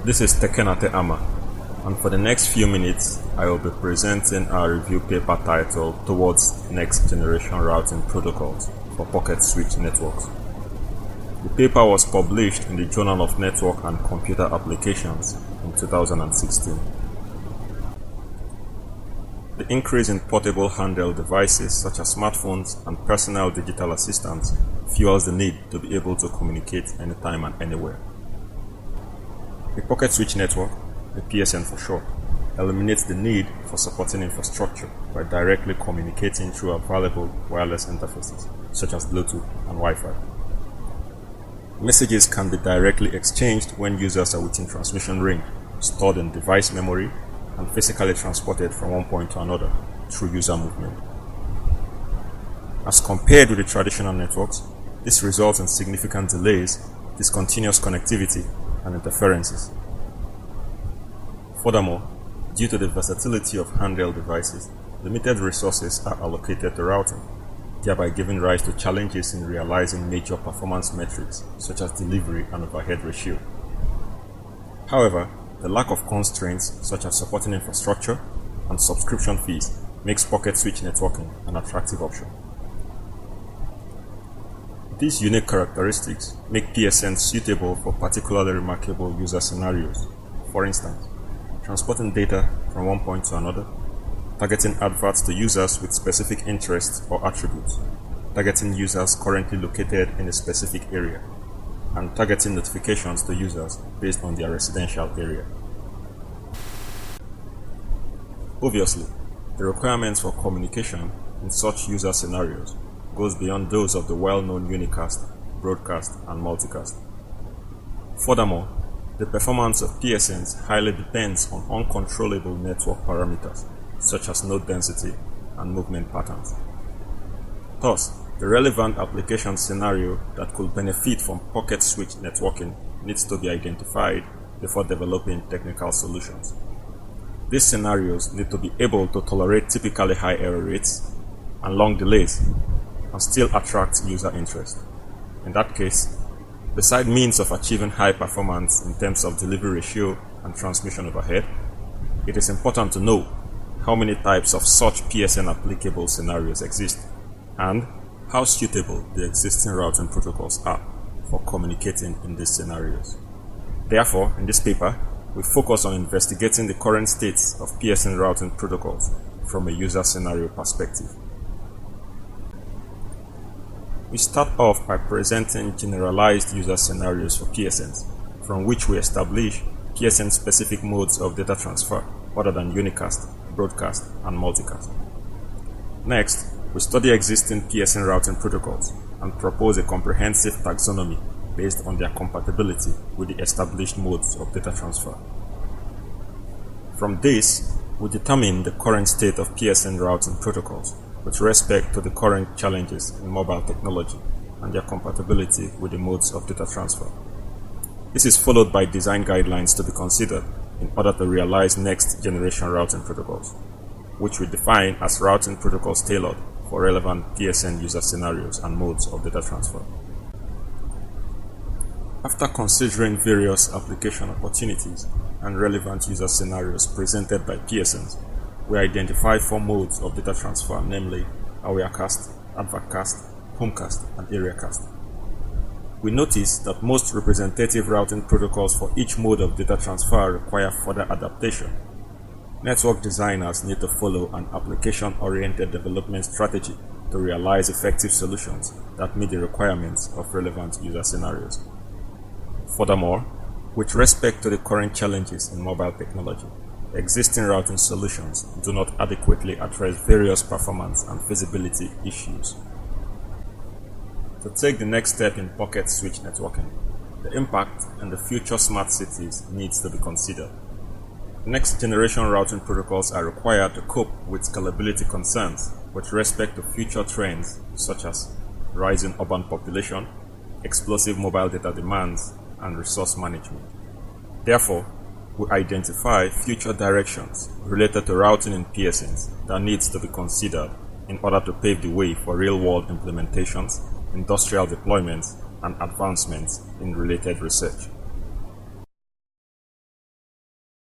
This is Tekenate Ama, and for the next few minutes I will be presenting our review paper titled Towards Next Generation Routing Protocols for Pocket Switch Networks. The paper was published in the Journal of Network and Computer Applications in 2016. The increase in portable handheld devices such as smartphones and personal digital assistants fuels the need to be able to communicate anytime and anywhere. A pocket switch network, a PSN for short, eliminates the need for supporting infrastructure by directly communicating through available wireless interfaces such as Bluetooth and Wi-Fi. Messages can be directly exchanged when users are within transmission range, stored in device memory, and physically transported from one point to another through user movement. As compared with the traditional networks, this results in significant delays, discontinuous connectivity, and interferences. Furthermore, due to the versatility of handheld devices, limited resources are allocated to routing, thereby giving rise to challenges in realizing major performance metrics such as delivery and overhead ratio. However, the lack of constraints such as supporting infrastructure and subscription fees makes pocket switch networking an attractive option. These unique characteristics make PSNs suitable for particularly remarkable user scenarios. For instance, transporting data from one point to another, targeting adverts to users with specific interests or attributes, targeting users currently located in a specific area, and targeting notifications to users based on their residential area. Obviously, the requirements for communication in such user scenarios goes beyond those of the well-known unicast, broadcast, and multicast. Furthermore, the performance of PSNs highly depends on uncontrollable network parameters such as node density and movement patterns. Thus, the relevant application scenario that could benefit from pocket switch networking needs to be identified before developing technical solutions. These scenarios need to be able to tolerate typically high error rates and long delays and still attract user interest. In that case, beside means of achieving high performance in terms of delivery ratio and transmission overhead, it is important to know how many types of such PSN applicable scenarios exist and how suitable the existing routing protocols are for communicating in these scenarios. Therefore, in this paper, we focus on investigating the current states of PSN routing protocols from a user scenario perspective. We start off by presenting generalized user scenarios for PSNs, from which we establish PSN-specific modes of data transfer other than unicast, broadcast, and multicast. Next, we study existing PSN routing protocols and propose a comprehensive taxonomy based on their compatibility with the established modes of data transfer. From this, we determine the current state of PSN routing protocols with respect to the current challenges in mobile technology and their compatibility with the modes of data transfer. This is followed by design guidelines to be considered in order to realize next generation routing protocols, which we define as routing protocols tailored for relevant PSN user scenarios and modes of data transfer. After considering various application opportunities and relevant user scenarios presented by PSNs, we identify 4 modes of data transfer, namely awarecast, advertcast, homecast, and areacast. We notice that most representative routing protocols for each mode of data transfer require further adaptation. Network designers need to follow an application-oriented development strategy to realize effective solutions that meet the requirements of relevant user scenarios. Furthermore, with respect to the current challenges in mobile technology, existing routing solutions do not adequately address various performance and feasibility issues. To take the next step in pocket switch networking, the impact on the future smart cities needs to be considered. Next generation routing protocols are required to cope with scalability concerns with respect to future trends such as rising urban population, explosive mobile data demands, and resource management. Therefore, we identify future directions related to routing in PSNs that needs to be considered in order to pave the way for real-world implementations, industrial deployments, and advancements in related research.